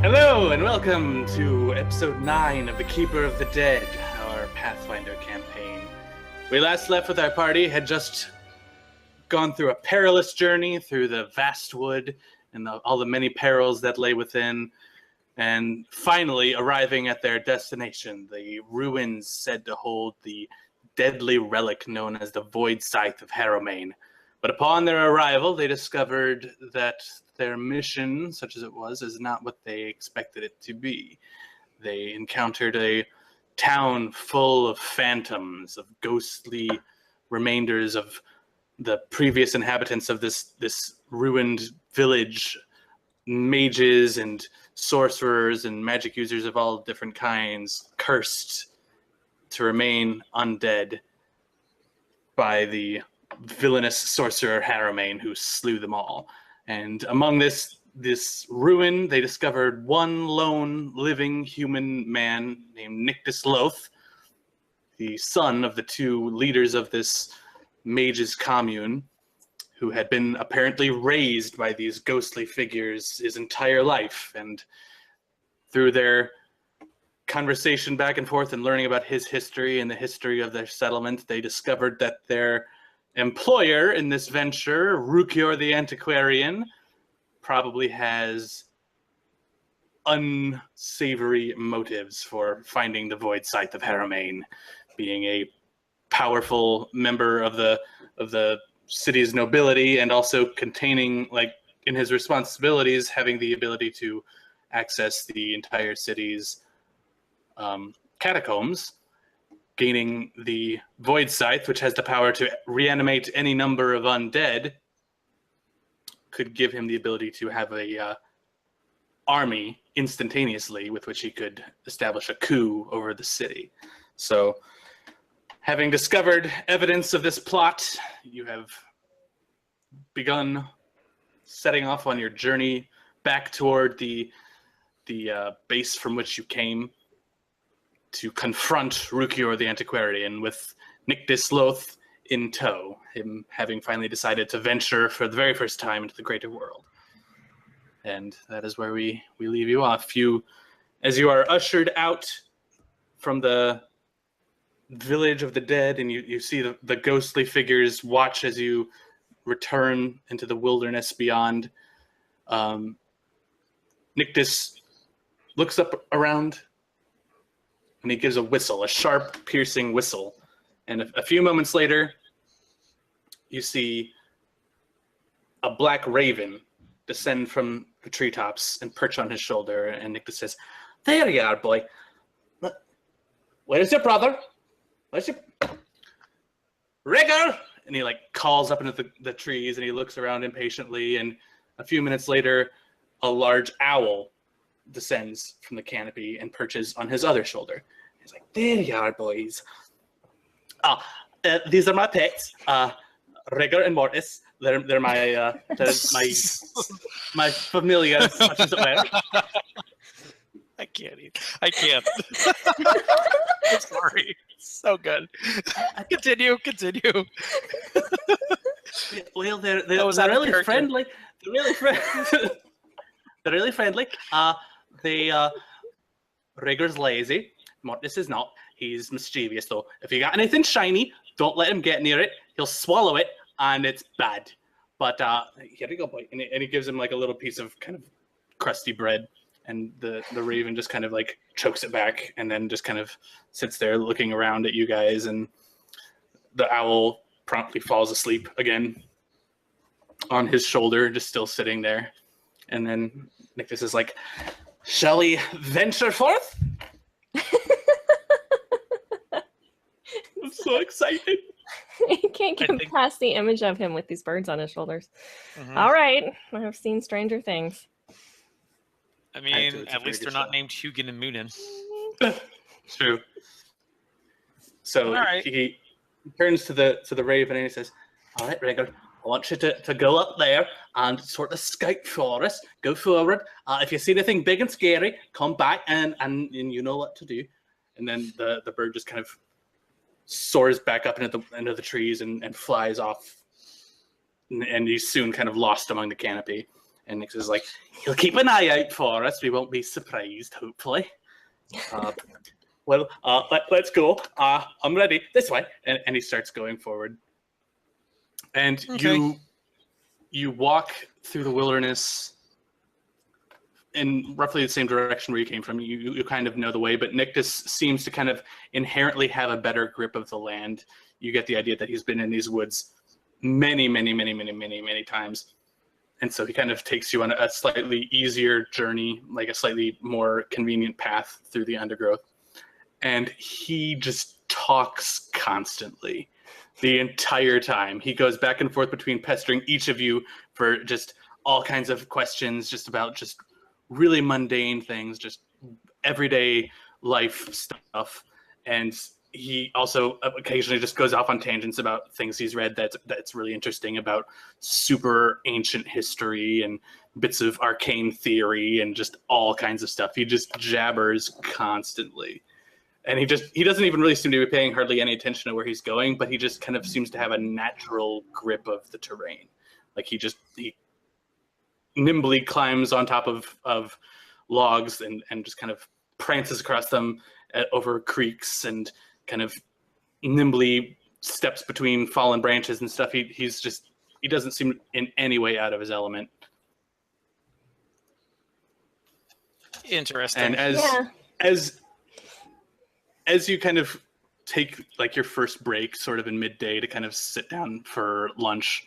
Hello and welcome to episode 9 of The Keeper of the Dead, our Pathfinder campaign. We last left with our party, had just gone through a perilous journey through the vast wood and all the many perils that lay within, and finally arriving at their destination, the ruins said to hold the deadly relic known as the Void Scythe of Harrowmane. But upon their arrival, they discovered that their mission, such as it was, is not what they expected it to be. They encountered a town full of phantoms, of ghostly remainders of the previous inhabitants of this ruined village, mages and sorcerers and magic users of all different kinds, cursed to remain undead by the villainous sorcerer Harrowmane, who slew them all. And among this ruin, they discovered one lone living human man named Nictus Loth, the son of the two leaders of this mage's commune, who had been apparently raised by these ghostly figures his entire life. And through their conversation back and forth and learning about his history and the history of their settlement, they discovered that their employer in this venture, Rukior the Antiquarian, probably has unsavory motives for finding the Void Scythe of Harrowmane, being a powerful member of the city's nobility, and also containing, like, in his responsibilities, having the ability to access the entire city's catacombs. Gaining the Void Scythe, which has the power to reanimate any number of undead, could give him the ability to have a army instantaneously with which he could establish a coup over the city. So, having discovered evidence of this plot, you have begun setting off on your journey back toward the base from which you came, to confront Rukior the Antiquarian, with Nictus Loth in tow, him having finally decided to venture for the very first time into the greater world. And that is where we leave you off. As you are ushered out from the village of the dead, and you see the ghostly figures watch as you return into the wilderness beyond, Nictus looks up around, and he gives a whistle, a sharp, piercing whistle. And a few moments later, you see a black raven descend from the treetops and perch on his shoulder. And Nictus says, "There you are, boy. Where's your brother? Where's your... Rigger!" And he, like, calls up into the trees, and he looks around impatiently. And a few minutes later, a large owl descends from the canopy and perches on his other shoulder. He's like, "There you are, boys. These are my pets, Rigger and Mortis. They're my my familiars, such as it were." I can't. I'm sorry. So good. Continue. Well, they're really friendly. They're really friendly. They're really friendly. Rigger's lazy. Mortis is not. He's mischievous, though. If you got anything shiny, don't let him get near it. He'll swallow it, and it's bad. But here you go, boy. And he gives him, like, a little piece of kind of crusty bread, and the raven just kind of, like, chokes it back, and then just kind of sits there looking around at you guys, and the owl promptly falls asleep again on his shoulder, just still sitting there. And then Nictus is like, "Shall we venture forth?" I'm so excited. You can't get past the image of him with these birds on his shoulders. Mm-hmm. All right. I have seen stranger things. I mean, at least they're not named Hugin and Moonin. True. So right. He turns to the raven and he says, "All right, Rigger, I want you to go up there and sort of scout for us. Go forward. If you see anything big and scary, come back and you know what to do." And then the bird just kind of soars back up into the trees and flies off. And he's soon kind of lost among the canopy. And Nix is like, he'll keep an eye out for us. We won't be surprised, hopefully. Let's go. I'm ready. This way. And he starts going forward. And you walk through the wilderness in roughly the same direction where you came from. You kind of know the way, but Nictus seems to kind of inherently have a better grip of the land. You get the idea that he's been in these woods many times. And so he kind of takes you on a slightly easier journey, like a slightly more convenient path through the undergrowth. And he just talks constantly the entire time. He goes back and forth between pestering each of you for just all kinds of questions, just about just really mundane things, just everyday life stuff. And he also occasionally just goes off on tangents about things he's read that's really interesting, about super ancient history and bits of arcane theory and just all kinds of stuff. He just jabbers constantly. And he doesn't even really seem to be paying hardly any attention to where he's going, but he just kind of seems to have a natural grip of the terrain. Like he nimbly climbs on top of logs and just kind of prances across them over creeks and kind of nimbly steps between fallen branches and stuff. He doesn't seem in any way out of his element. Interesting. And as you kind of take like your first break sort of in midday to kind of sit down for lunch,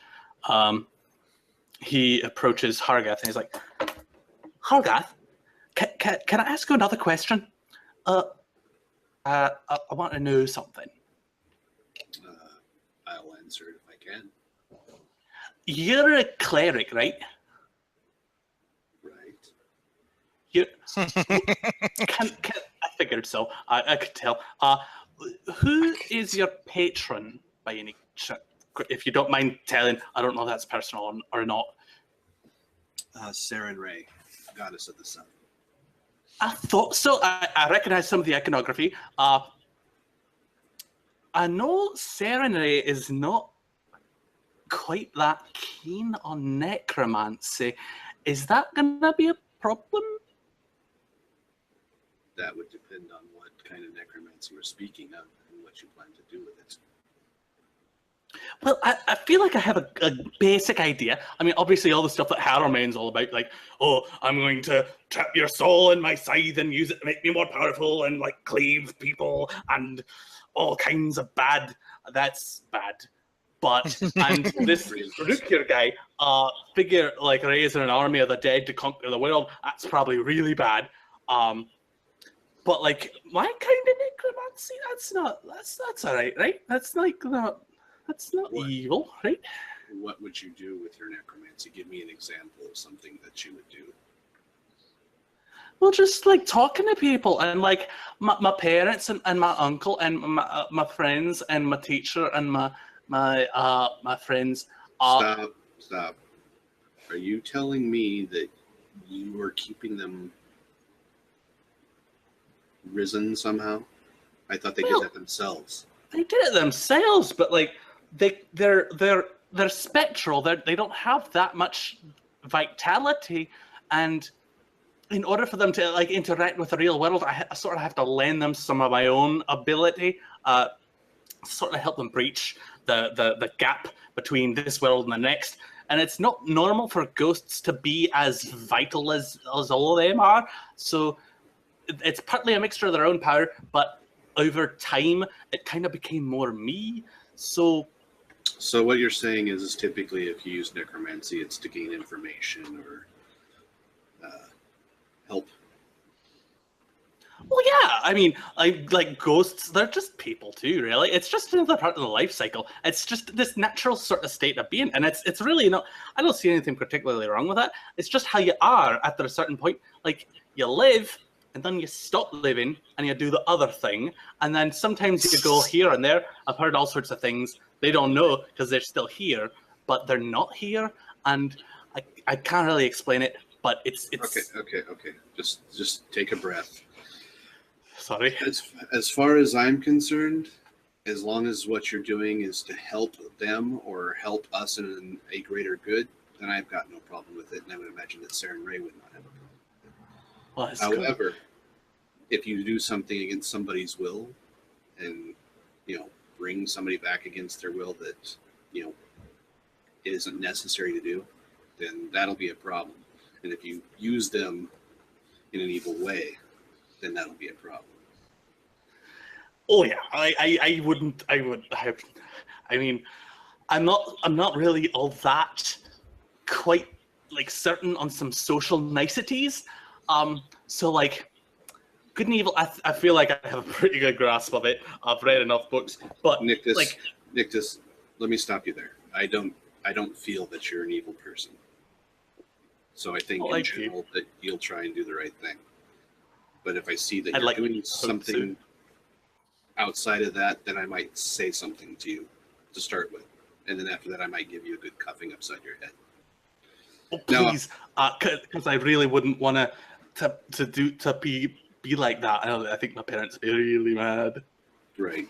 he approaches Hargath and he's like, Hargath, can I ask you another question? I want to know something. I'll answer it if I can. You're a cleric, right? Right. I figured so. I could tell. Who is your patron by any chance? If you don't mind telling, I don't know if that's personal or not. Saren Ray, goddess of the sun. I thought so. I recognize some of the iconography. I know Saren Ray is not quite that keen on necromancy. Is that going to be a problem? That would depend on what kind of necromancy we're speaking of and what you plan to do with it. Well, I feel like I have a basic idea. I mean, obviously all the stuff that Harrowmane's all about, like, oh, I'm going to trap your soul in my scythe and use it to make me more powerful and, like, cleave people and all kinds of bad. That's bad. But, and this Rukir guy, figure, like, raising an army of the dead to conquer the world, that's probably really bad. But, like, my kind of necromancy, that's all right? That's, like, that's not evil, right? What would you do with your necromancy? Give me an example of something that you would do. Well, just like talking to people and like my parents and my uncle and my friends and my teacher and my friends. Stop. Are you telling me that you are keeping them risen somehow? I thought they did that themselves. They did it themselves, but like they're spectral. They don't have that much vitality, and in order for them to like interact with the real world, I sort of have to lend them some of my own ability, sort of help them breach the gap between this world and the next. And it's not normal for ghosts to be as vital as all of them are. So it's partly a mixture of their own power, but over time, it kind of became more me. So what you're saying is typically if you use necromancy, it's to gain information or help. Well, yeah. I mean, like ghosts, they're just people too, really. It's just another part of the life cycle. It's just this natural sort of state of being. And it's really not, I don't see anything particularly wrong with that. It's just how you are after a certain point. Like, you live, and then you stop living, and you do the other thing. And then sometimes you go here and there. I've heard all sorts of things. They don't know because they're still here, but they're not here. And I can't really explain it, but it's... Okay. Just take a breath. Sorry. As far as I'm concerned, as long as what you're doing is to help them or help us in a greater good, then I've got no problem with it, and I would imagine that Sarah and Ray would not have a problem with it. Well, that's However, good. if you do something against somebody's will, and bring somebody back against their will that it isn't necessary to do, then that'll be a problem. And if you use them in an evil way, then that'll be a problem. Oh yeah, I wouldn't. I mean, I'm not really all that quite like certain on some social niceties. So like, good and evil. I feel like I have a pretty good grasp of it. I've read enough books, but Nictus, let me stop you there. I don't feel that you're an evil person. So I think in general that you'll try and do the right thing. But if I see that you're doing something outside of that, then I might say something to you to start with. And then after that, I might give you a good cuffing upside your head. Oh, please, because I really wouldn't want to be like that. I think my parents would be really mad. Right.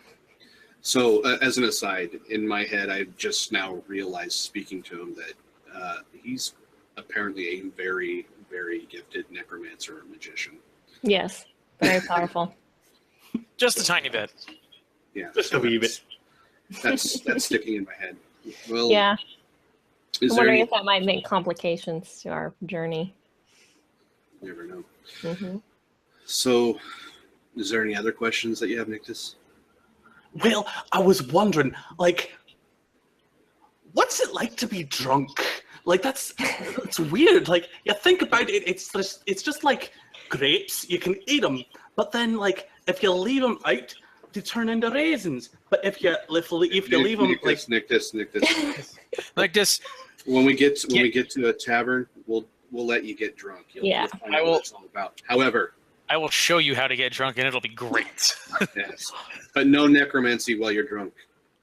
So as an aside, in my head, I've just now realized, speaking to him, that he's apparently a very, very gifted necromancer or magician. Yes, very powerful. Just a tiny bit. Yeah, just a wee bit. That's sticking in my head. Well, yeah. I'm wondering if that might make complications to our journey. You never know. Mm-hmm. So, is there any other questions that you have, Nictus? Well, I was wondering, like, what's it like to be drunk? Like, it's weird. Like, you think about it, it's just like grapes. You can eat them, but then, like, if you leave them out, they turn into raisins. But if you leave them, Nictus. Like this. When we get to a tavern, we'll let you get drunk. You'll find out what it's all about. However, I will show you how to get drunk, and it'll be great. Yes, but no necromancy while you're drunk.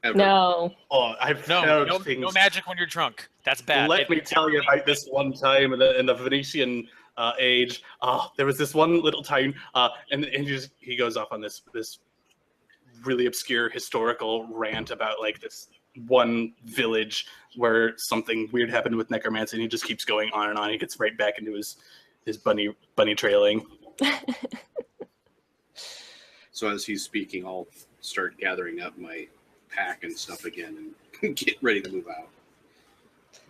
Ever. No. Oh, I've heard things. No magic when you're drunk. That's bad. Let me tell you about this one time in the Venetian age. There was this one little town, and he goes off on this really obscure historical rant about like this one village where something weird happened with necromancy, and he just keeps going on and on. He gets right back into his bunny trailing. So as he's speaking, I'll start gathering up my pack and stuff again and get ready to move out.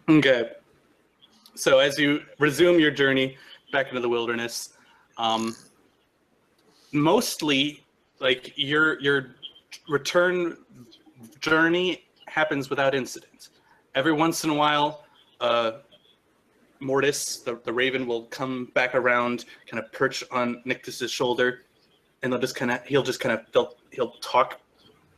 Okay. So as you resume your journey back into the wilderness, mostly like your return journey happens without incident. Every once in a while, Mortis, the raven, will come back around, kind of perch on Nictus's shoulder, and he'll talk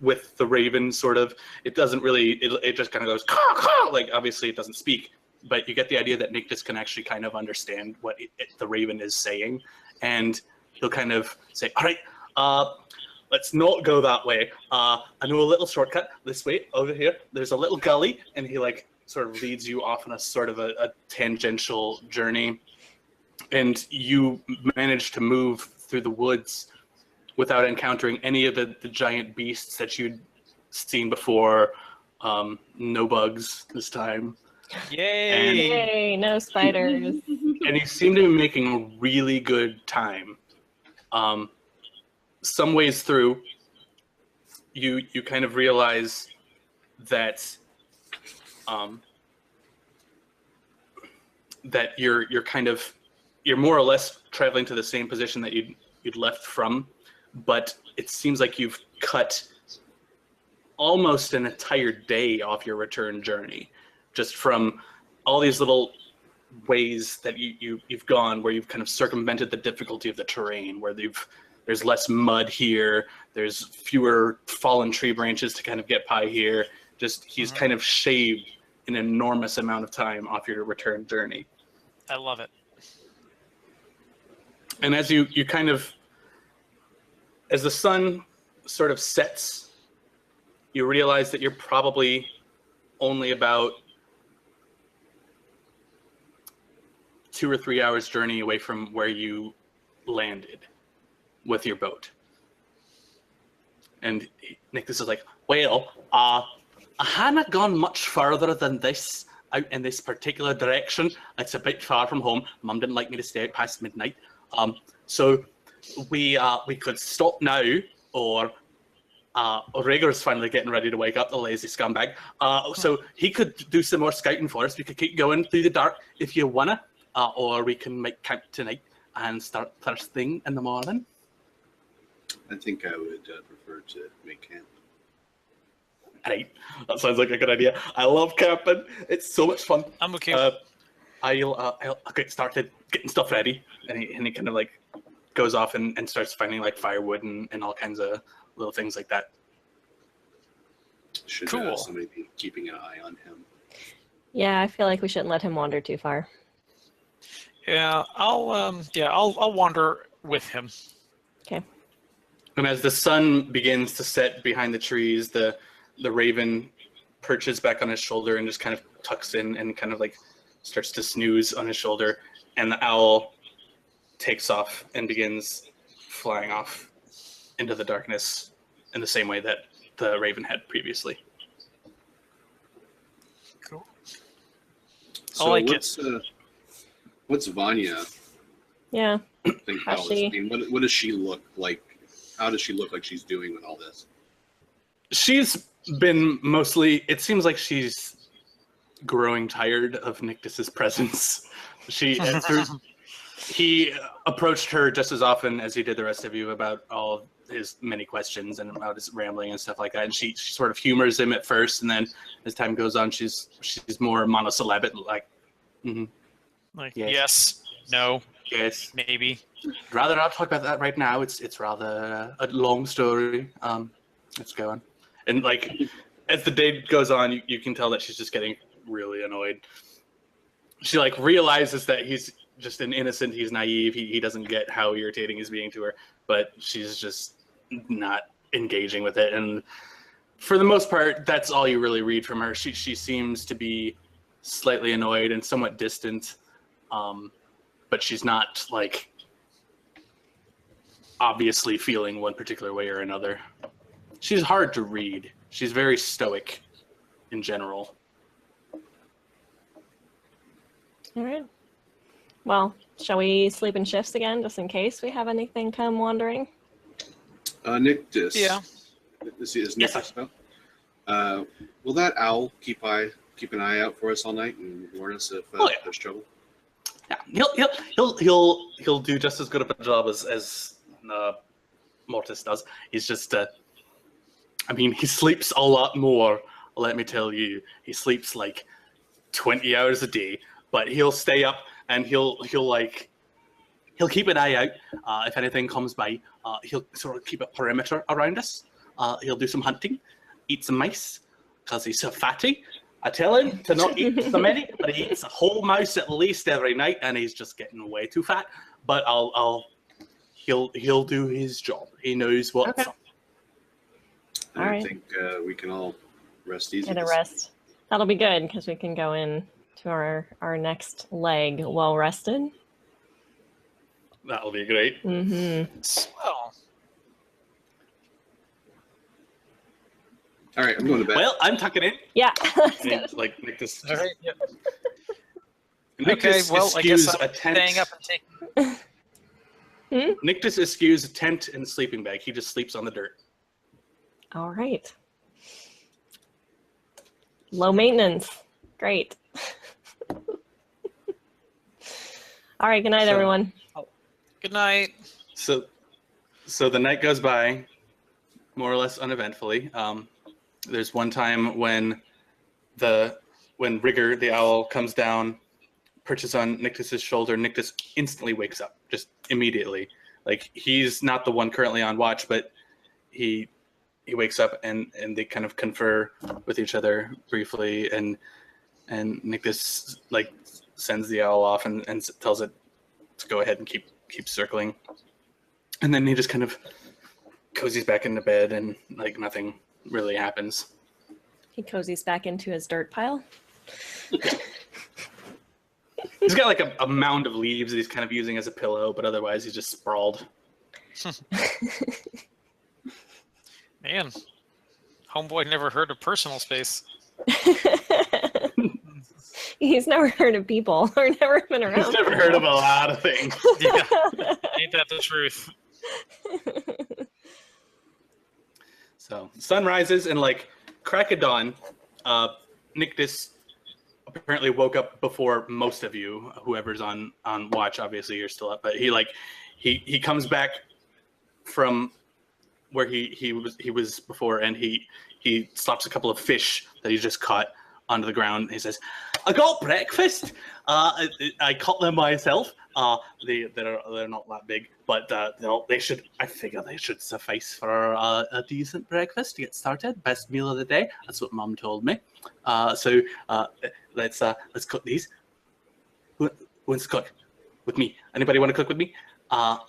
with the raven, sort of. It doesn't really, it just kind of goes, caw, caw! Like, obviously it doesn't speak, but you get the idea that Nictus can actually kind of understand what the raven is saying, and he'll kind of say, all right, let's not go that way. I know a little shortcut this way, over here. There's a little gully, and he like sort of leads you off on a sort of a tangential journey, and you manage to move through the woods without encountering any of the giant beasts that you'd seen before. No bugs this time. Yay! No spiders. And you seem to be making a really good time. Some ways through, you kind of realize that that you're more or less traveling to the same position that you'd left from, but it seems like you've cut almost an entire day off your return journey, just from all these little ways that you've gone, where you've kind of circumvented the difficulty of the terrain, where there's less mud here, there's fewer fallen tree branches to kind of get by here. Just he's kind of shaved an enormous amount of time off your return journey. I love it. And as you kind of, as the sun sort of sets, you realize that you're probably only about 2 or 3 hours journey away from where you landed with your boat. And Nictus is like, well, I hadn't gone much further than this, out in this particular direction. It's a bit far from home. Mum didn't like me to stay out past midnight. So we could stop now, or Rhaegar's finally getting ready to wake up, the lazy scumbag. So he could do some more scouting for us. We could keep going through the dark if you wanna, or we can make camp tonight and start first thing in the morning. I think I would prefer to make camp. Right, that sounds like a good idea. I love camping. It's so much fun. I'm okay. I'll get started getting stuff ready, and he kind of like goes off and starts finding like firewood and all kinds of little things like that. Should somebody be keeping an eye on him? Yeah, I feel like we shouldn't let him wander too far. Yeah, I'll wander with him. Okay. And as the sun begins to set behind the trees, the raven perches back on his shoulder and just kind of tucks in and kind of like starts to snooze on his shoulder, and the owl takes off and begins flying off into the darkness in the same way that the raven had previously. Cool. So what's Vanya Yeah. think about this? I mean, what does she look like? How does she look like she's doing with all this? She's been mostly, it seems like she's growing tired of Nictus's presence. He approached her just as often as he did the rest of you about all his many questions and about his rambling and stuff like that. And she sort of humors him at first, and then as time goes on, she's more monosyllabic, like, like yes. Yes, no, yes, maybe. I'd rather not talk about that right now. It's rather a long story. Let's go on. And like as the day goes on, you can tell that she's just getting really annoyed. She like realizes that he's just an innocent, he's naive, he doesn't get how irritating he's being to her, but she's just not engaging with it. And for the most part, that's all you really read from her. She seems to be slightly annoyed and somewhat distant, but she's not like obviously feeling one particular way or another. She's hard to read. She's very stoic in general. All right. Well, shall we sleep in shifts again, just in case we have anything come wandering? Nictus. Yeah. Is Nictus up? Will that owl keep an eye out for us all night and warn us if there's trouble? Yeah, he'll do just as good of a job as Mortis does. He's just, he sleeps a lot more. Let me tell you, he sleeps like 20 hours a day, but he'll stay up and he'll keep an eye out if anything comes by. He'll sort of keep a perimeter around us. He'll do some hunting, eat some mice, because he's so fatty. I tell him to not eat so many, but he eats a whole mouse at least every night, and he's just getting way too fat. But he'll do his job. He knows what's up. I think we can all rest easy. Get a rest. That'll be good because we can go in to our next leg well rested. That'll be great. Mm-hmm. Swell. All right, I'm going to bed. Well, I'm tucking in. Yeah. Like Nictus. All right. Yep. Nictus Okay. Well, I guess eschews I'm a tent. staying up and taking. Nictus eschews a tent and sleeping bag. He just sleeps on the dirt. All right. Low maintenance. Great. All right. Good night, everyone. Good night. So the night goes by, more or less uneventfully. There's one time when Rigger, the owl, comes down, perches on Nictus's shoulder. Nictus instantly wakes up, just immediately. Like, he's not the one currently on watch, but he wakes up and they kind of confer with each other briefly, and Nictus like sends the owl off and tells it to go ahead and keep circling. And then he just kind of cozies back into bed and like nothing really happens. He cozies back into his dirt pile. He's got like a mound of leaves that he's kind of using as a pillow, but otherwise he's just sprawled. Man, homeboy never heard of personal space. He's never heard of people or never been around. He's never heard of a lot of things. Yeah, ain't that the truth? So sun rises and like crack of dawn. Nictus apparently woke up before most of you. Whoever's on watch, obviously you're still up, but he comes back from where he was before, and he slaps a couple of fish that he just caught onto the ground. He says, "I got breakfast. I caught them myself. They're not that big, but they should. I figure they should suffice for a decent breakfast to get started. Best meal of the day. That's what Mom told me. So let's cook these. Who wants to cook with me? Anybody want to cook with me? I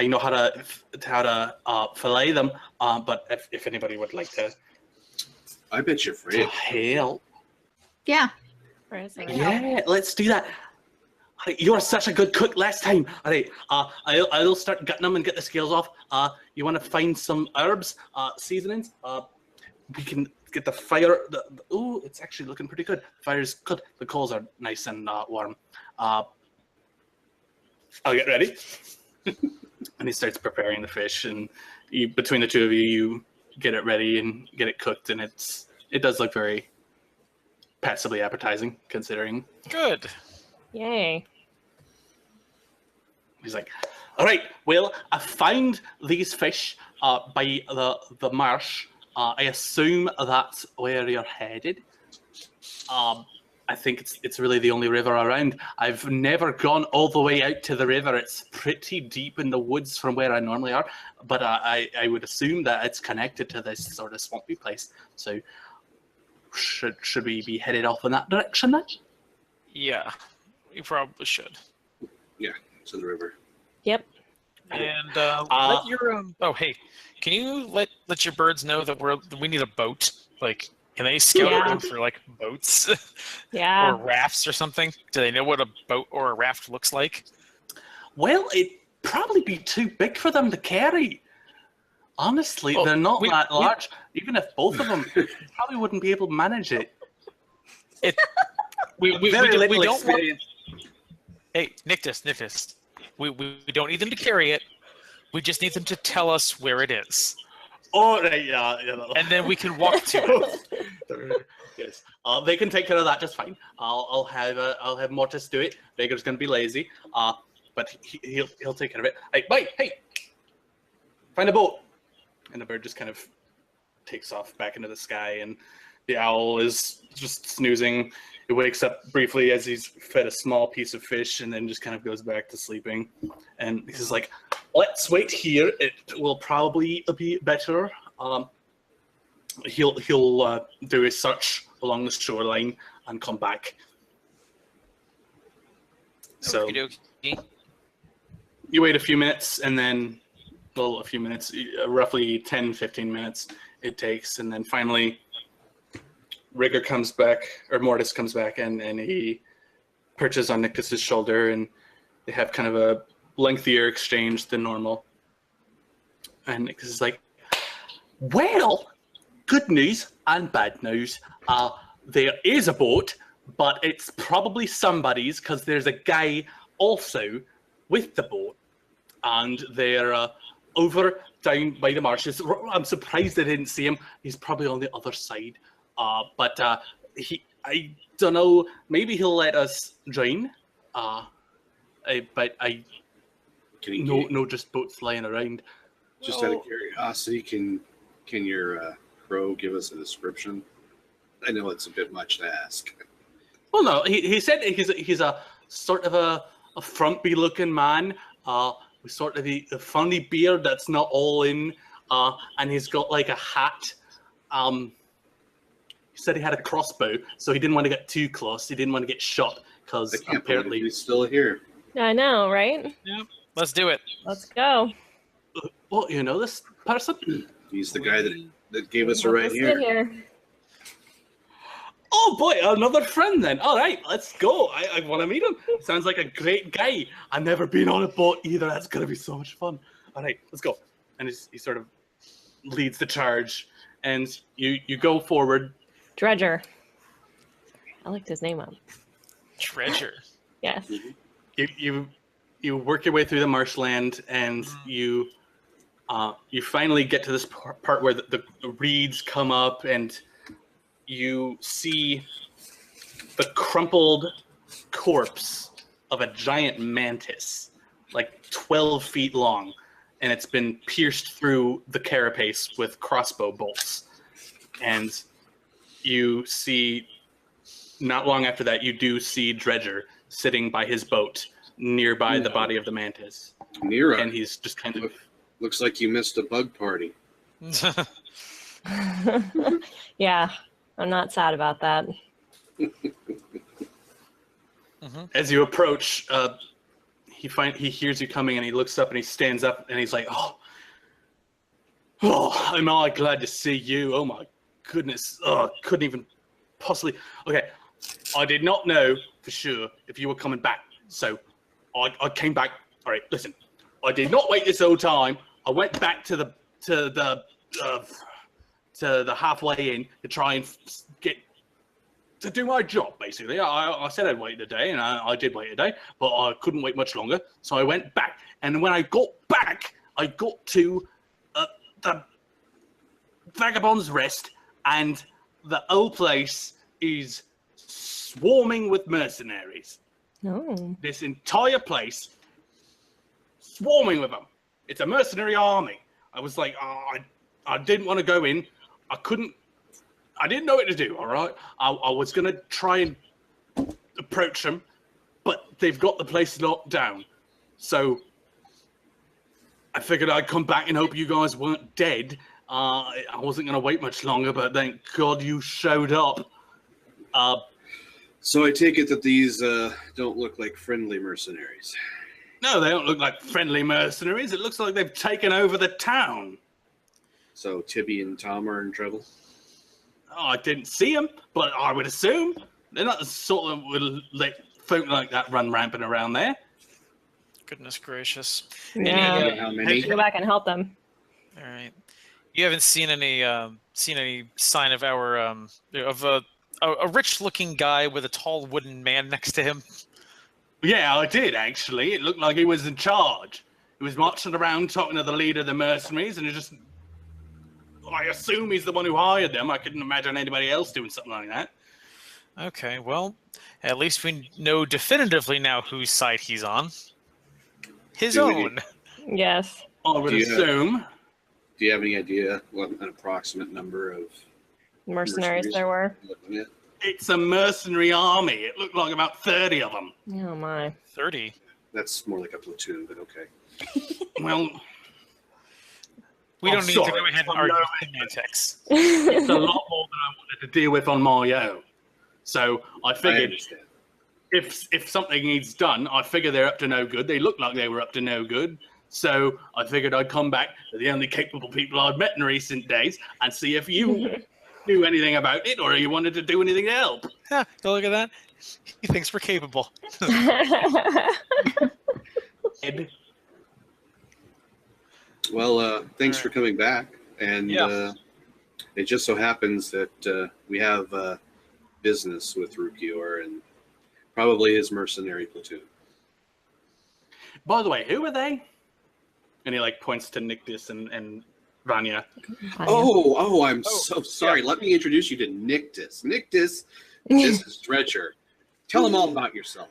know how to fillet them. But if anybody would like to, I bet you're afraid. Help. Yeah. Yeah, let's do that. You were such a good cook last time. All right, I'll start gutting them and get the scales off. You want to find some herbs, seasonings? We can get the fire. Ooh, it's actually looking pretty good. Fire's good. The coals are nice and warm. I'll get ready. And he starts preparing the fish, and between the two of you get it ready and get it cooked, and it does look very passably appetizing, considering. Good. Yay. He's like, all right, well, I found these fish by the marsh. I assume that's where you're headed. I think it's really the only river around. I've never gone all the way out to the river. It's pretty deep in the woods from where I normally are, but I would assume that it's connected to this sort of swampy place. So should we be headed off in that direction then? Yeah, we probably should. Yeah, to the river. Yep. And let your oh hey, can you let your birds know that we need a boat? Like, can they scout around for like boats? Yeah. Or rafts or something? Do they know what a boat or a raft looks like? Well, it'd probably be too big for them to carry. Honestly, they're not that large. Even if both of them, probably wouldn't be able to manage it. We don't want. Hey, Nictus. We don't need them to carry it. We just need them to tell us where it is. Oh, right, yeah. And then we can walk to it. Yes, they can take care of that just fine. I'll have Mortis do it. Vagr's gonna be lazy, but he'll take care of it. Hey, find a boat. And the bird just kind of takes off back into the sky, and the owl is just snoozing. It wakes up briefly as he's fed a small piece of fish, and then just kind of goes back to sleeping. And he's like, let's wait here. It will probably be better. He'll do a search along the shoreline and come back. So you wait a few minutes, and then, well, a few minutes, roughly 10, 15 minutes it takes. And then finally, Rigger comes back, or Mortis comes back, and he perches on Nictus's shoulder, and they have kind of a lengthier exchange than normal. And Nictus is like, well, good news and bad news. There is a boat, but it's probably somebody's, because there's a guy also with the boat, and they're over down by the marshes. I'm surprised I didn't see him. He's probably on the other side. But I don't know, maybe he'll let us join. But no, just boats flying around. Just out of curiosity, can your crow give us a description? I know it's a bit much to ask. Well, no, he said he's a sort of a frumpy looking man, with sort of a funny beard that's not all in, and he's got like a hat. He said he had a crossbow, so he didn't want to get too close. He didn't want to get shot, because apparently he's still here. I know, right? Yep. Let's do it. Let's go. What, you know this person? He's the guy that gave us a ride here. Oh boy, another friend then. All right, let's go. I want to meet him. Sounds like a great guy. I've never been on a boat either. That's going to be so much fun. All right, let's go. And he sort of leads the charge, and you go forward. Dredger. I looked his name up. Treasure. Yes. You work your way through the marshland, and you finally get to this part where the reeds come up, and you see the crumpled corpse of a giant mantis, like 12 feet long, and it's been pierced through the carapace with crossbow bolts. And you see, not long after that, you do see Dredger sitting by his boat nearby the body of the mantis. Mira. And he's just kind of... Looks like you missed a bug party. Yeah, I'm not sad about that. As you approach, he hears you coming, and he looks up and he stands up and he's like, "Oh, I'm all glad to see you. Oh my goodness. Oh, couldn't even possibly. Okay, I did not know for sure if you were coming back, so I came back. All right, listen, I did not wait this whole time. I went back to the halfway in to try and to do my job, basically. I said I'd wait a day, and I did wait a day, but I couldn't wait much longer, so I went back. And when I got back, I got to the Vagabond's Rest, and the whole place is swarming with mercenaries. No. This entire place, swarming with them. It's a mercenary army. I was like, I didn't want to go in. I didn't know what to do, all right? I was going to try and approach them, but they've got the place locked down. So I figured I'd come back and hope you guys weren't dead. I wasn't going to wait much longer, but thank God you showed up. So I take it that these don't look like friendly mercenaries. No, they don't look like friendly mercenaries. It looks like they've taken over the town. So Tibby and Tom are in trouble? Oh, I didn't see them, but I would assume they're not the sort that would let folk like that run rampant around there. Goodness gracious. Yeah. How I many? should go back and help them. All right. You haven't seen any sign of our of a rich-looking guy with a tall wooden man next to him? Yeah, I did, actually. It looked like he was in charge. He was marching around talking to the leader of the mercenaries, and I assume he's the one who hired them. I couldn't imagine anybody else doing something like that. Okay, well, at least we know definitively now whose side he's on. His own. Yes. I would assume. Do you have any idea what an approximate number of Mercenaries there were? It's a mercenary army. It looked like about 30 of them. Oh, my. 30? That's more like a platoon, but okay. Well... We don't need to go ahead and argue semantics. It's a lot more than I wanted to deal with on my own. So I figured if something needs done, I figure they're up to no good. They look like they were up to no good. So I figured I'd come back to the only capable people I'd met in recent days and see if you knew anything about it or you wanted to do anything to help. Yeah, look at that. He thinks we're capable. Ed. Well, thanks for coming back. And it just so happens that we have business with Rukior and probably his mercenary platoon. By the way, who are they? And he points to Nictus and Vanya. Oh, I'm so sorry. Yeah. Let me introduce you to Nictus. Nictus, this is Dredger. Tell him all about yourself.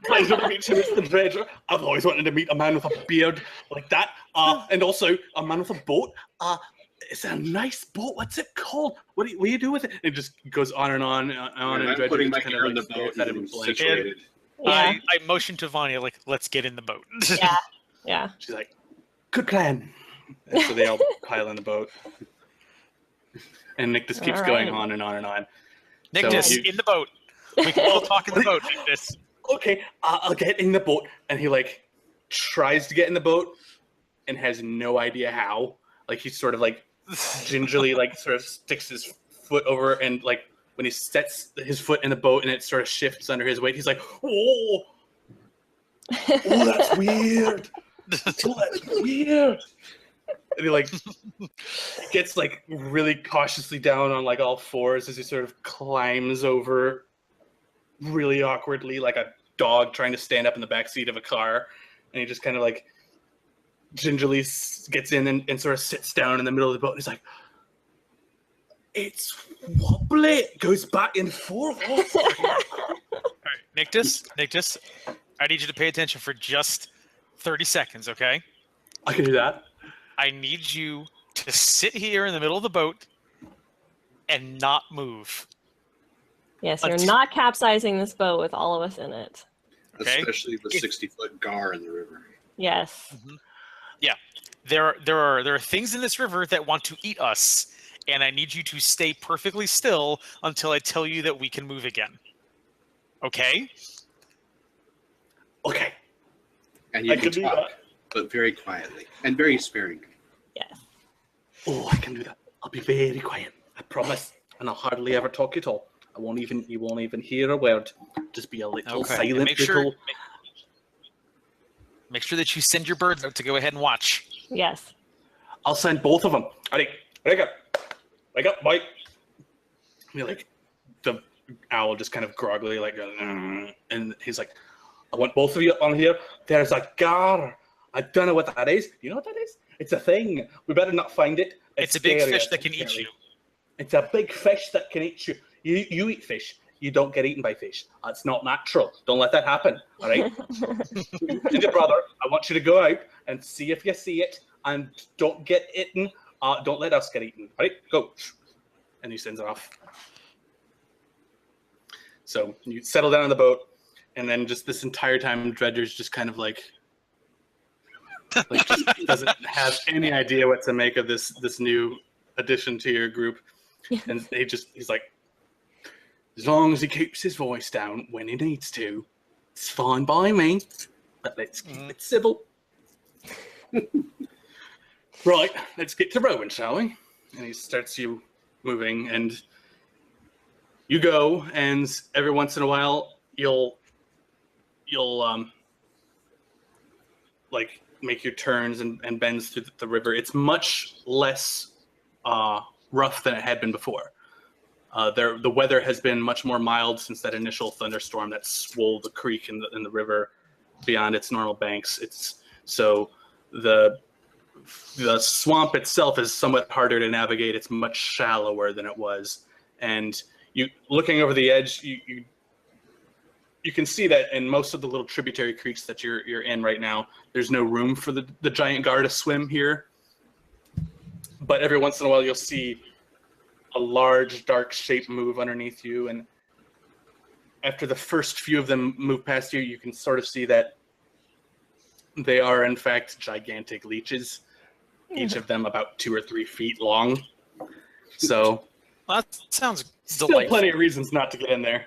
Pleasure to meet you, Mr. Dredger. I've always wanted to meet a man with a beard like that. And also a man with a boat. It's a nice boat. What's it called? What do you do with it? It just goes on and on and on. And I'm putting my hair in the boat that I'm situated. Yeah. I motioned to Vanya, let's get in the boat. Yeah. She's like, good plan. And so they all pile in the boat. And Nictus keeps going on and on and on. Nictus, in the boat. We can all talk in the boat, Nictus. Okay, I'll get in the boat. And he tries to get in the boat and has no idea how. He's sort of gingerly sort of sticks his foot over and when he sets his foot in the boat and it sort of shifts under his weight, he's like, oh that's weird. Oh, that's weird. And he like gets like really cautiously down on like all fours as he sort of climbs over really awkwardly like a dog trying to stand up in the back seat of a car. And he just kind of like gingerly gets in and sort of sits down in the middle of the boat. And he's like, it's wobbly. It goes back and forth. All right, Nictus, I need you to pay attention for just 30 seconds, okay? I can do that. I need you to sit here in the middle of the boat and not move. Yes, you're not capsizing this boat with all of us in it. Okay? Especially the 60-foot gar in the river. Yes. Mm-hmm. Yeah. There are things in this river that want to eat us, and I need you to stay perfectly still until I tell you that we can move again. Okay? Okay. And you can talk, but very quietly and very sparingly. Yes. Oh, I can do that. I'll be very quiet. I promise. And I'll hardly ever talk at all. You won't even hear a word. Just be a little silent Make sure that you send your birds out to go ahead and watch. Yes. I'll send both of them. All right, wake up, boy. And like the owl just kind of groggily like, and he's like, I want both of you on here. There's a gar. I don't know what that is. You know what that is? It's a thing. We better not find it. It's a big fish that can eat you. It's a big fish that can eat you. You eat fish. You don't get eaten by fish. That's not natural. Don't let that happen. All right? Ginger brother, I want you to go out and see if you see it, and don't get eaten. Don't let us get eaten. All right? Go. And he sends off. So you settle down on the boat, and then just this entire time, Dredger's just kind of like just doesn't have any idea what to make of this new addition to your group. And he's like, as long as he keeps his voice down when he needs to, it's fine by me. But let's keep it civil. Right, let's get to rowing, shall we? And he starts you moving, and you go, and every once in a while you'll like make your turns and bends through the river. It's much less rough than it had been before. The weather has been much more mild since that initial thunderstorm that swole the creek in the river beyond its normal banks. So the swamp itself is somewhat harder to navigate. It's much shallower than it was, and you looking over the edge, you can see that in most of the little tributary creeks that you're in right now, there's no room for the giant gar to swim here. But every once in a while, you'll see a large, dark shape move underneath you, and after the first few of them move past you, you can sort of see that they are, in fact, gigantic leeches, each of them about 2 or 3 feet long. So that sounds still delightful. plenty of reasons not to get in there.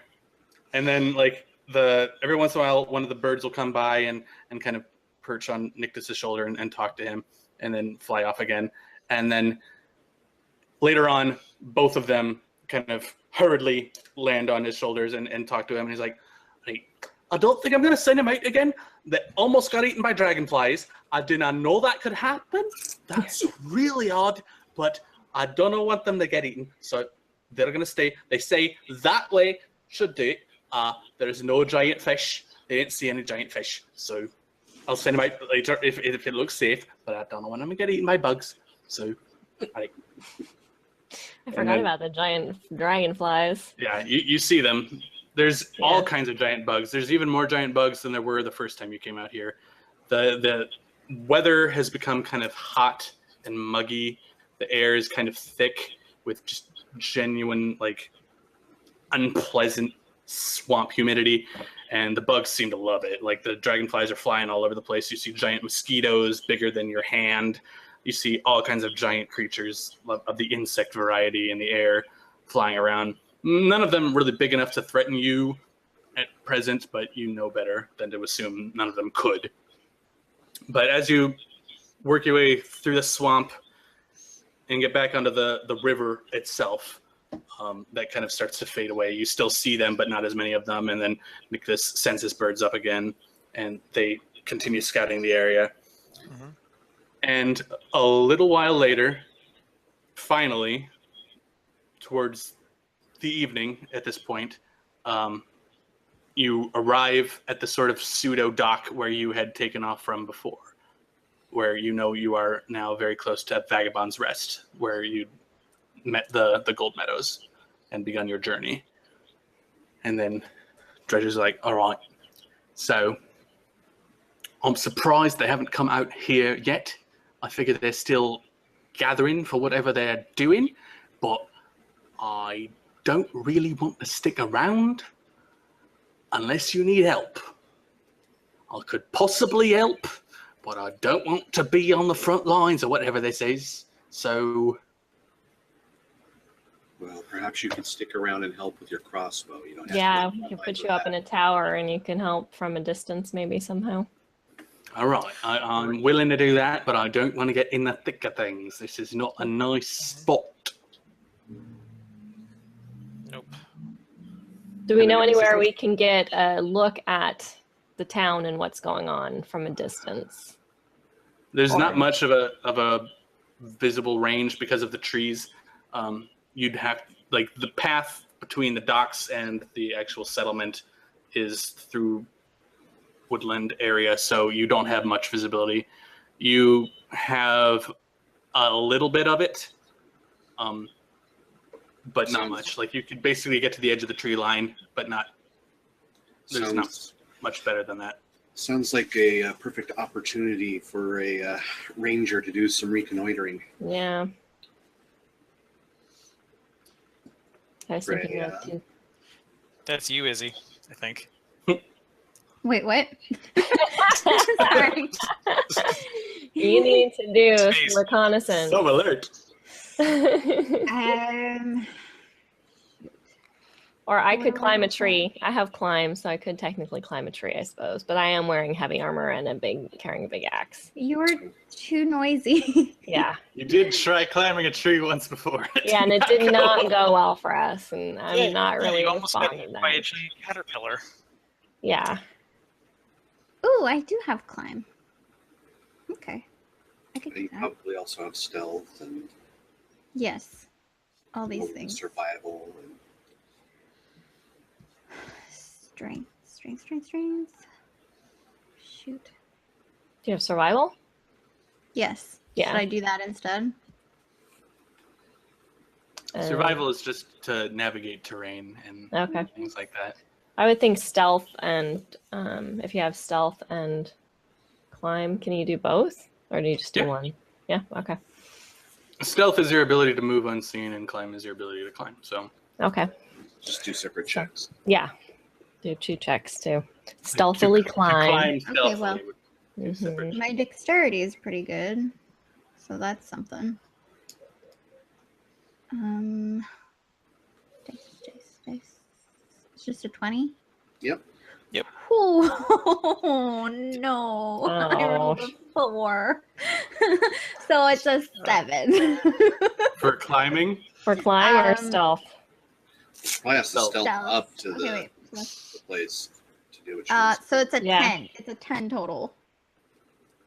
And then, like, every once in a while, one of the birds will come by and kind of perch on Nictus's shoulder and talk to him, and then fly off again. And then later on, both of them kind of hurriedly land on his shoulders and talk to him. And he's like, hey, I don't think I'm going to send him out again. They almost got eaten by dragonflies. I did not know that could happen. That's really odd, but I don't want them to get eaten. So they're going to stay. They say that way should do it. There's no giant fish. They didn't see any giant fish. So I'll send them out later if it looks safe, but I don't know when I'm going to get eaten by bugs. So I forgot about the giant dragonflies. Yeah, you see them. There's all kinds of giant bugs. There's even more giant bugs than there were the first time you came out here. The weather has become kind of hot and muggy. The air is kind of thick with just genuine, like, unpleasant swamp humidity, and the bugs seem to love it. Like, the dragonflies are flying all over the place. You see giant mosquitoes bigger than your hand. You see all kinds of giant creatures of the insect variety in the air flying around. None of them really big enough to threaten you at present, but you know better than to assume none of them could. But as you work your way through the swamp and get back onto the river itself, that kind of starts to fade away. You still see them, but not as many of them. And then Nicholas sends his birds up again, and they continue scouting the area. Mm-hmm. And a little while later, finally, towards the evening at this point, you arrive at the sort of pseudo dock where you had taken off from before, where you know you are now very close to Vagabond's Rest, where you met the Gold Meadows and begun your journey. And then Dredger's like, all right, so I'm surprised they haven't come out here yet. I figure they're still gathering for whatever they're doing, but I don't really want to stick around unless you need help. I could possibly help, but I don't want to be on the front lines or whatever this is. So, well, perhaps you could stick around and help with your crossbow. You don't have Yeah, to we can put you up in a tower and you can help from a distance maybe somehow. all right, I'm willing to do that, but I don't want to get in the thick of things. This is not a nice spot. Nope. Do we know anywhere we can get a look at the town and what's going on from a distance? There's not much of a visible range because of the trees. You'd have, like, the path between the docks and the actual settlement is through woodland area, so you don't have much visibility. You have a little bit of it, but not much. Like, you could basically get to the edge of the tree line, but not. There's not much better than that. Sounds like a perfect opportunity for a ranger to do some reconnoitering. Yeah. I was thinking that too. That's you, Izzy, I think. Wait, what? Sorry. You need to do Space. some reconnaissance. So alert. Or I could climb a tree. I have climb, so I could technically climb a tree, I suppose. But I am wearing heavy armor and carrying a big axe. You're too noisy. Yeah. You did try climbing a tree once before. Yeah, and it did not go well for us, and I'm not really You almost got responding to hit by a that. giant caterpillar. Yeah. Ooh, I do have climb. Okay. I could do You that. probably also have stealth and Yes. All these things. survival. And Strength. Shoot. Do you have survival? Yes. Yeah. Should I do that instead? Survival is just to navigate terrain and Okay. things like that. I would think stealth and if you have stealth and climb, can you do both? Or do you just do Yeah. one? Yeah, okay. Stealth is your ability to move unseen, and climb is your ability to climb. So Okay. just do separate checks. Yeah. Do 2 checks too. Stealthily climb. stealthily well. would do separate. My dexterity is pretty good. So that's something. Dice. It's just a 20? Yep. Oh, no. I rolled a 4. So it's a 7. For climbing, For climb or Um, stealth? Probably has to Stealth. stealth up to Okay, the wait. So that's- place to do what you So it's a Yeah. 10. It's a 10 total.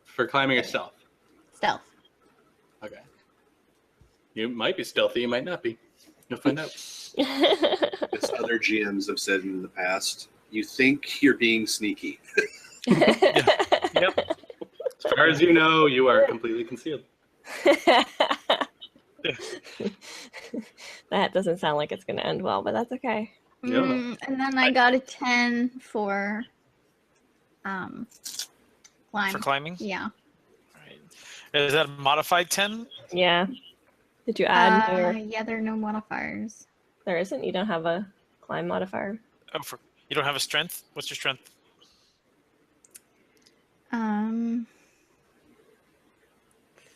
for climbing or stealth. Stealth. Okay. You might be stealthy, you might not be. You'll find out. As other GMs have said in the past, you think you're being sneaky. Yep. As far as you know, you are completely concealed. That doesn't sound like it's going to end well, but that's okay. Yeah. And then I got a 10 for climb. For climbing? Yeah. Right. Is that a modified 10? Yeah. Did you add your... Yeah, there are no modifiers. There isn't? You don't have a climb modifier? Oh, you don't have a strength? What's your strength?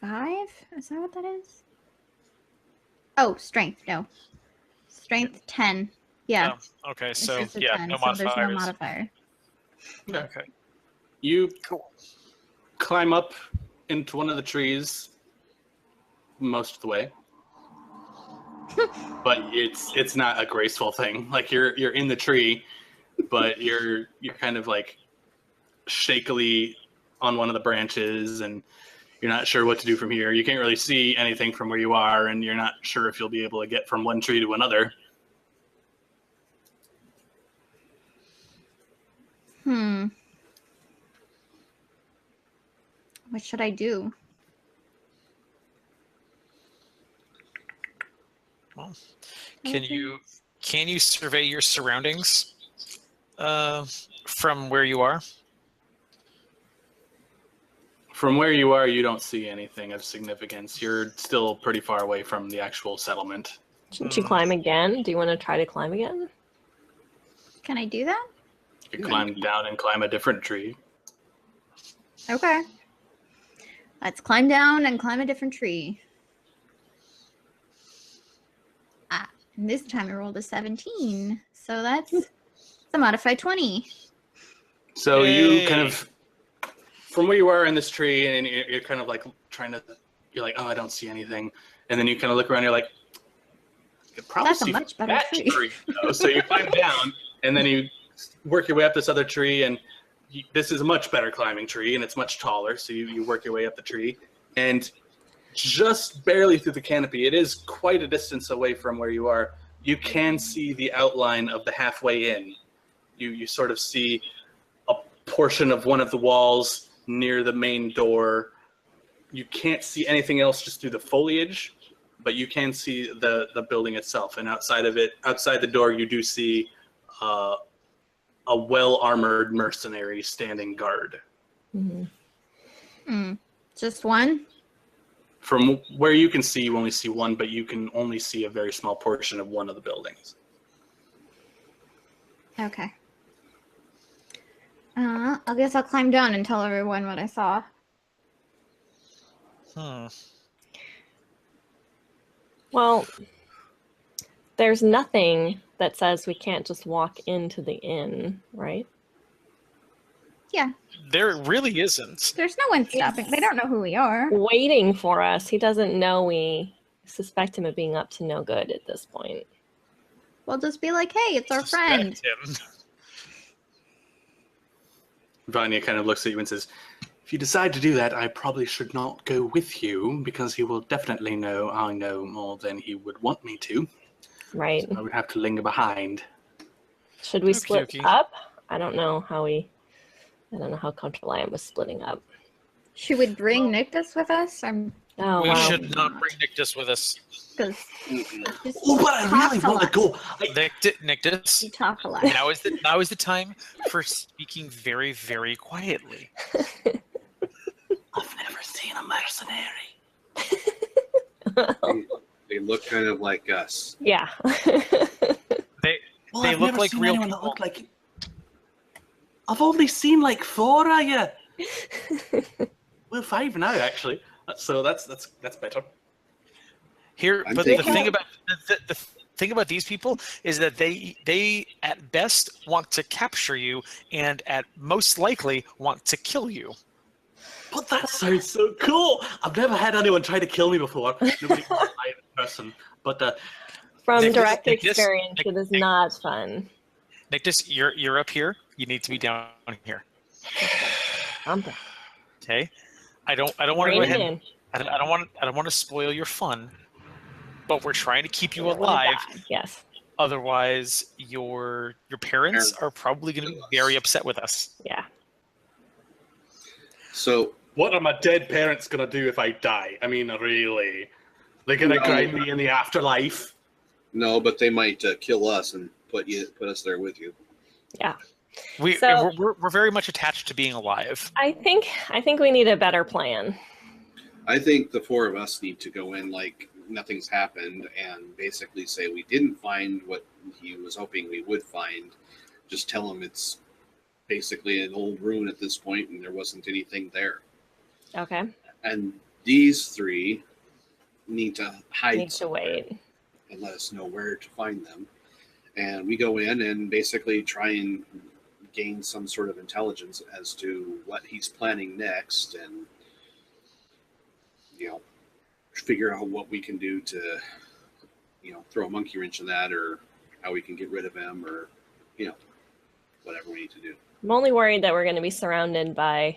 5? Is that what that is? Oh, strength. No. Strength 10. Yeah. Oh, okay, It's so just a yeah, 10, no so there's modifiers. no modifier. Okay. You Cool. climb up into one of the trees most of the way. But it's not a graceful thing. Like you're in the tree, but you're kind of like shakily on one of the branches, and you're not sure what to do from here. You can't really see anything from where you are, and you're not sure if you'll be able to get from one tree to another. What should I do? Well, can you survey your surroundings from where you are? From where you are, you don't see anything of significance. You're still pretty far away from the actual settlement. Shouldn't you climb again? Do you want to try to climb again? Can I do that? You can climb down and climb a different tree. Okay. Let's climb down and climb a different tree. And this time I rolled a 17. So that's a modified 20. So you kind of, from where you are in this tree, and you're kind of like you're like, oh, I don't see anything. And then you kind of look around, you're like, I could probably That's a see much better that tree. though. So you climb down, and then you work your way up this other tree, and this is a much better climbing tree, and it's much taller. So you work your way up the tree, and just barely through the canopy, it is quite a distance away from where you are. You can see the outline of the halfway in. You sort of see a portion of one of the walls near the main door. You can't see anything else just through the foliage, but you can see the building itself. And outside of it, outside the door, you do see a well-armored mercenary standing guard. Just one? From where you can see, you only see one, but you can only see a very small portion of one of the buildings. Okay. I guess I'll climb down and tell everyone what I saw. Well, there's nothing that says we can't just walk into the inn, right? Yeah. There really isn't. There's no one stopping. They don't know who we are. Waiting for us. He doesn't know we suspect him of being up to no good at this point. We'll just be like, hey, it's our friend. Him. Vanya kind of looks at you and says, if you decide to do that, I probably should not go with you, because he will definitely know I know more than he would want me to. Right. So I would have to linger behind. Should we split Okey-dokey. up? I don't know how comfortable I am with splitting up. Should we bring Nictus with us? Oh, We wow. should not bring Nictus with us. Because Oh, but I really want to go. Nictus, you talk a lot. now is the time for speaking very, very quietly. I've never seen a mercenary. They look kind of like us. Yeah. They I've look never like seen real anyone people. that look like you. I've only seen like 4 of you. Well, 5 now, actually. So that's better. Here, I'm but the taking- thing about the thing about these people is that they at best want to capture you, and at most likely want to kill you. But that sounds so cool. I've never had anyone try to kill me before. Nobody in person. But From Nictus- direct Nictus- experience, it is not fun. Nictus, you're up here. You need to be down here. Okay. I don't want to go ahead. in. I don't want to spoil your fun, but we're trying to keep you We're gonna alive. die. Yes. Otherwise, your parents are probably going to be very upset with us. Yeah. So what are my dead parents gonna do if I die? I mean, really? They're gonna No. grind me in the afterlife? no, but they might kill us and put us there with you. Yeah. We're very much attached to being alive. I think we need a better plan. I think the 4 of us need to go in like nothing's happened and basically say we didn't find what he was hoping we would find. Just tell him it's basically an old ruin at this point and there wasn't anything there. Okay. And these 3 need to hide Need to wait. and let us know where to find them. And we go in and basically try and gain some sort of intelligence as to what he's planning next and, figure out what we can do to, throw a monkey wrench in that, or how we can get rid of him, or, whatever we need to do. I'm only worried that we're going to be surrounded by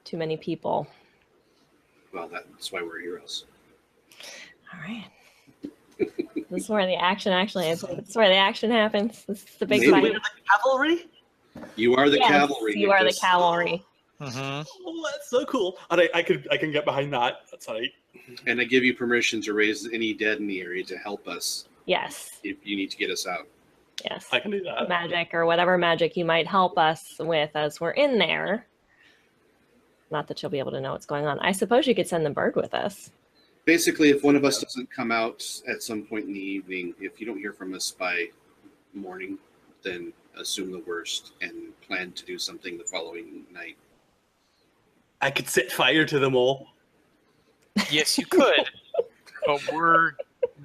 too many people. Well, that's why we're heroes. All right. This is where the action actually is. This is where the action happens. This is the big Maybe. fight. We're the cavalry? You are the Yes, cavalry. you are the Nicholas. cavalry. Oh, that's so cool. I can get behind that. That's all right. And I give you permission to raise any dead in the area to help us Yes. if you need to get us out. Yes. I can do that. Magic or whatever magic you might help us with as we're in there. Not that you'll be able to know what's going on. I suppose you could send the bird with us. Basically, if one of us doesn't come out at some point in the evening, if you don't hear from us by morning, then assume the worst and plan to do something the following night. I could set fire to them all. Yes, you could, but we're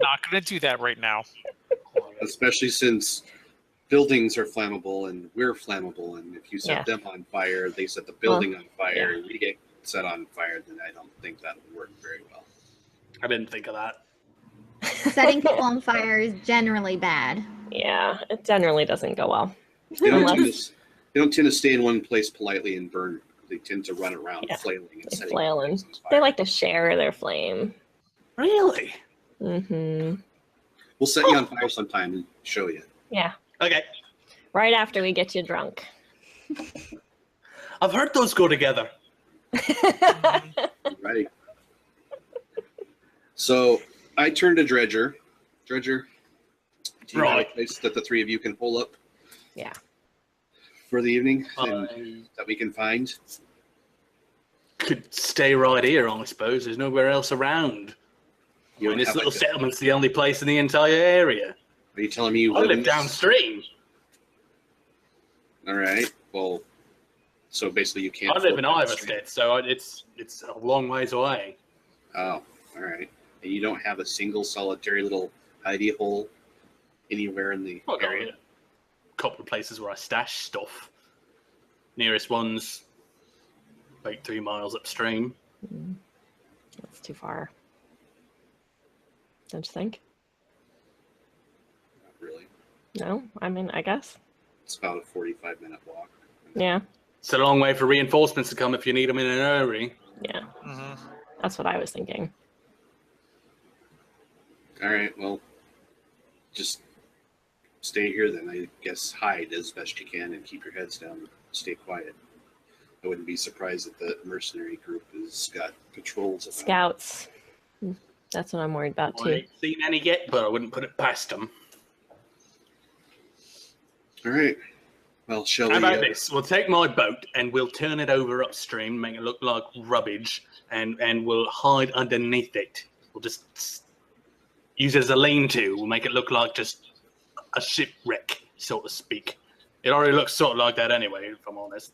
not going to do that right now. Especially since buildings are flammable and we're flammable, and if you set them on fire, they set the building on fire, and we get set on fire, then I don't think that'll work very well. I didn't think of that. Setting people on fire is generally bad. Yeah, it generally doesn't go well. They don't tend to stay in one place politely and burn. They tend to run around flailing and setting flailing. things on fire. They like to share their flame. Really? Mm-hmm. We'll set you on fire sometime and show you. Yeah. Okay. Right after we get you drunk. I've heard those go together. Ready? So I turn to Dredger. Dredger, do you have a place that the three of you can hole up? Yeah. For the evening that we can find? Could stay right here, I suppose. There's nowhere else around. This little settlement's the only place in the entire area. Are you telling me you I live live downstream? All right. Well, so basically you can't. I live in Iverstead, so it's a long ways away. Oh, all right. And you don't have a single solitary little hidey hole anywhere in the area? A couple of places where I stash stuff. Nearest one's about 3 miles upstream. That's too far. Don't you think? Not really. No? I mean, I guess. It's about a 45-minute walk. Yeah. It's a long way for reinforcements to come if you need them in an hurry. Yeah. That's what I was thinking. All right. Well, just stay here then. I guess hide as best you can and keep your heads down and stay quiet. I wouldn't be surprised if the mercenary group has got patrols about. Scouts. That's what I'm worried about too. I ain't seen any yet, but I wouldn't put it past them. All right. Well, shall we? How about this? We'll take my boat and we'll turn it over upstream, make it look like rubbish, and we'll hide underneath it. We'll just use it as a lean-to. We'll make it look like just a shipwreck, so to speak. It already looks sort of like that anyway, if I'm honest.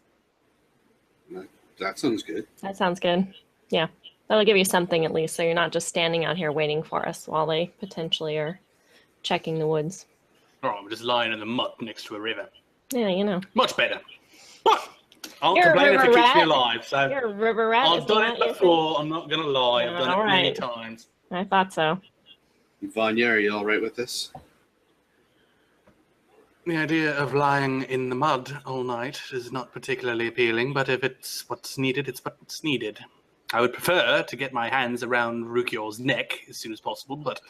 That sounds good. That sounds good. Yeah. That'll give you something at least, so you're not just standing out here waiting for us while they potentially are checking the woods. All right, we're just lying in the mud next to a river. Yeah, you know. Much better. But I'll You're a complain if it river keeps me rat. alive. So You're a river rat. I've done it before. I'm not going to lie. I've done it many Alright. times. I thought so. Vanya, are you all right with this? The idea of lying in the mud all night is not particularly appealing, but if it's what's needed, it's what's needed. I would prefer to get my hands around Rukior's neck as soon as possible, but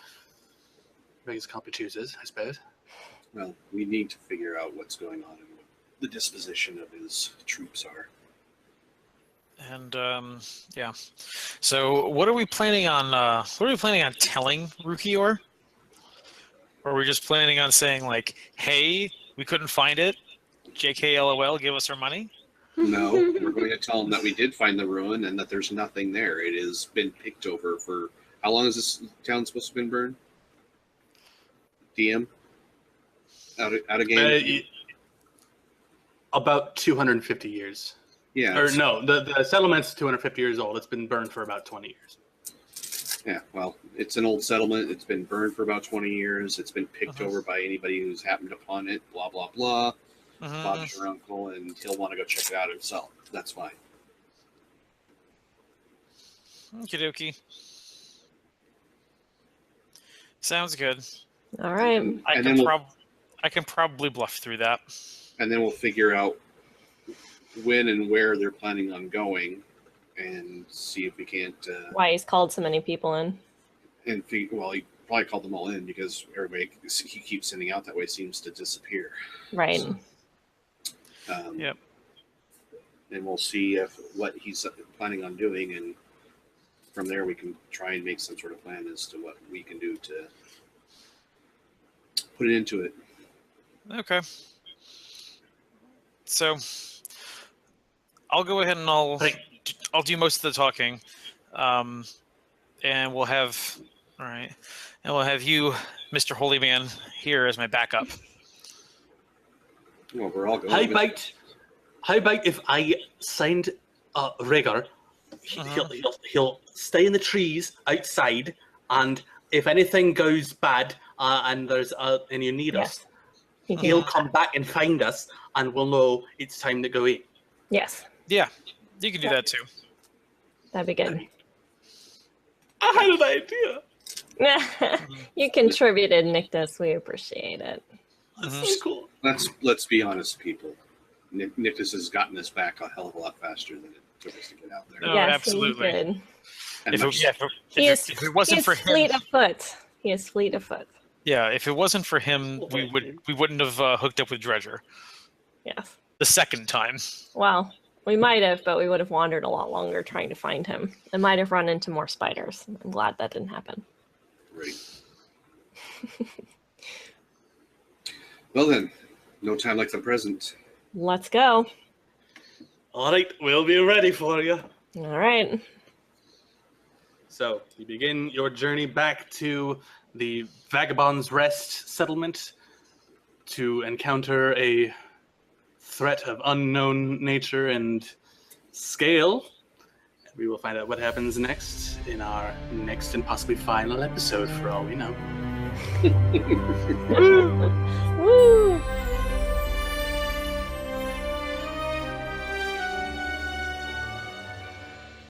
beggars can't be choosers, I suppose. Well, we need to figure out what's going on and what the disposition of his troops are. And yeah. So what are we planning on? Telling Rukior? Or are we just planning on saying like, "Hey, we couldn't find it. JK LOL, give us our money"? No, we're going to tell him that we did find the ruin and that there's nothing there. It has been picked over for how long is this town supposed to have been burned? DM? Out of game? About 250 years. Yeah. Or no, the settlement's 250 years old. It's been burned for about 20 years. Yeah, well, it's an old settlement. It's been burned for about 20 years. It's been picked over by anybody who's happened upon it, blah, blah, blah. Bob's your uncle, and he'll want to go check it out himself. That's fine. Okie dokie. Sounds good. All right. I can probably bluff through that. And then we'll figure out when and where they're planning on going and see if we can't. Why he's called so many people in. And he probably called them all in because everybody he keeps sending out that way seems to disappear. Right. So, Yep. And we'll see what he's planning on doing, and from there we can try and make some sort of plan as to what we can do to put it into it. Okay. So I'll go ahead and I'll do most of the talking, and we'll have you, Mr. Holy Man, here as my backup. Well, we're all going. How about if I signed Rigger? He'll stay in the trees outside, and if anything goes bad and you need us, he'll come back and find us, and we'll know it's time to go in. Yes. Yeah, you can do that too. That'd be good. I had an idea. You contributed, Nictus. We appreciate it. That's cool. Let's be honest, people. Nictus has gotten us back a hell of a lot faster than it took us to get out there. No, Yes, absolutely. he did. And If it wasn't for him, fleet of foot. He is fleet of foot. yeah, if it wasn't for him, we wouldn't have hooked up with Dredger Yes. the second time. Well, we might have, but we would have wandered a lot longer trying to find him. And might have run into more spiders. I'm glad that didn't happen. Right. Well then, no time like the present. Let's go. All right, we'll be ready for you. All right. So you begin your journey back to the Vagabond's Rest settlement to encounter a threat of unknown nature and scale. We will find out what happens next in our next and possibly final episode, for all we know. Woo!